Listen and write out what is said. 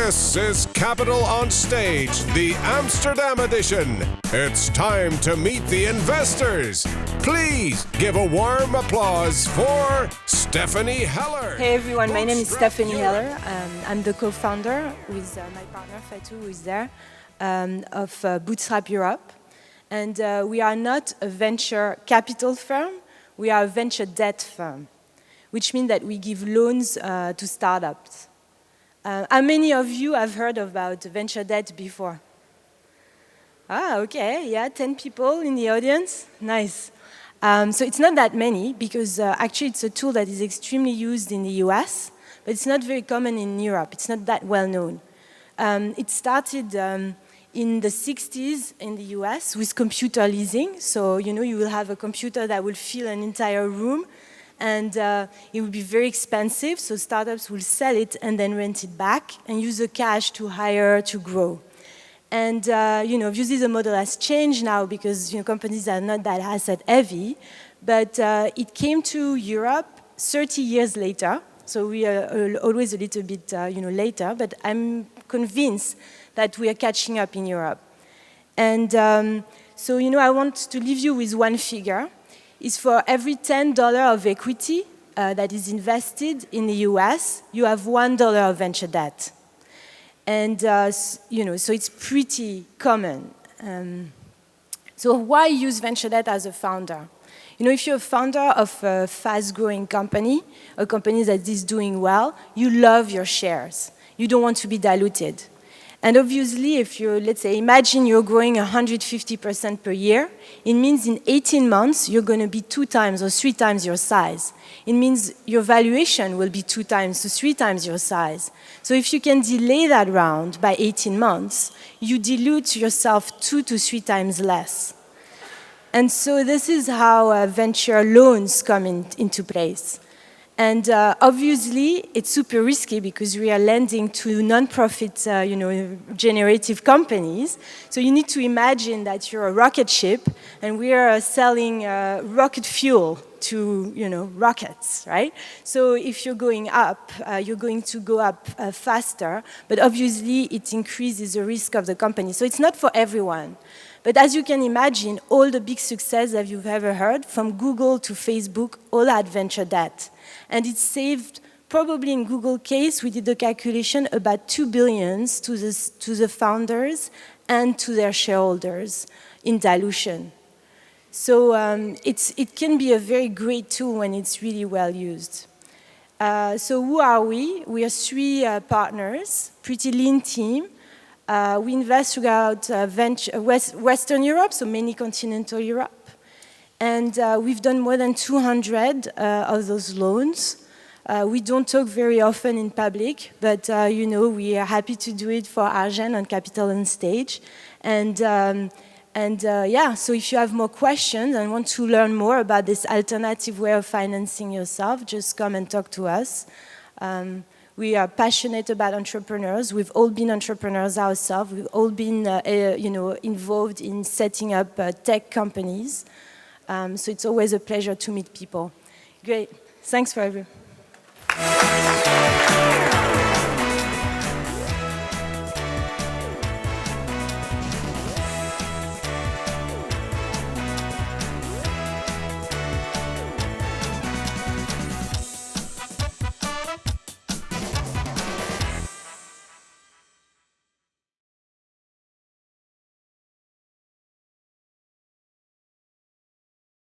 This is Capital on Stage, the Amsterdam edition. It's time to meet the investors. Please give a warm applause for Stephanie Heller. Hey everyone, my name is Stephanie Heller. I'm the co-founder with my partner Fatou, who is there, of Bootstrap Europe. And we are not a venture capital firm, we are a venture debt firm, which means that we give loans to startups. How many of you have heard about venture debt before? Okay, yeah, 10 people in the audience, nice. So it's not that many, because actually it's a tool that is extremely used in the US, but it's not very common in Europe. It's not that well known. It started in the 60s in the US with computer leasing. So, you know, you will have a computer that will fill an entire room, and it will be very expensive, so startups will sell it and then rent it back and use the cash to hire, to grow. And obviously the model has changed now because companies are not that asset heavy, but it came to Europe 30 years later, so we are always a little bit later, but I'm convinced that we are catching up in Europe. And so I want to leave you with one figure. Is for every $10 of equity that is invested in the US, you have $1 of venture debt. And, so it's pretty common. So why use venture debt as a founder? If you're a founder of a fast-growing company, a company that is doing well, you love your shares. You don't want to be diluted. And obviously, if you're, let's say, imagine you're growing 150% per year, it means in 18 months, you're going to be 2 times or 3 times your size. It means your valuation will be 2 times to 3 times your size. So if you can delay that round by 18 months, you dilute yourself 2 to 3 times less. And so this is how venture loans come into place. And obviously, it's super risky because we are lending to non-profit, generative companies. So you need to imagine that you're a rocket ship, and we are selling rocket fuel to, rockets, right? So if you're going up, you're going to go up faster, but obviously it increases the risk of the company. So it's not for everyone. But as you can imagine, all the big success that you've ever heard, from Google to Facebook, all had venture debt. And it saved, probably in Google case, we did the calculation, about $2 billion to the founders and to their shareholders in dilution. So it can be a very great tool when it's really well used. So who are we? We are 3 partners, pretty lean team. We invest throughout Western Europe, so mainly continental Europe. And we've done more than 200 of those loans. We don't talk very often in public, but we are happy to do it for Argent on Capital on Stage. And so if you have more questions and want to learn more about this alternative way of financing yourself, just come and talk to us. We are passionate about entrepreneurs. We've all been entrepreneurs ourselves. We've all been, involved in setting up tech companies. So it's always a pleasure to meet people. Great. Thanks for everything.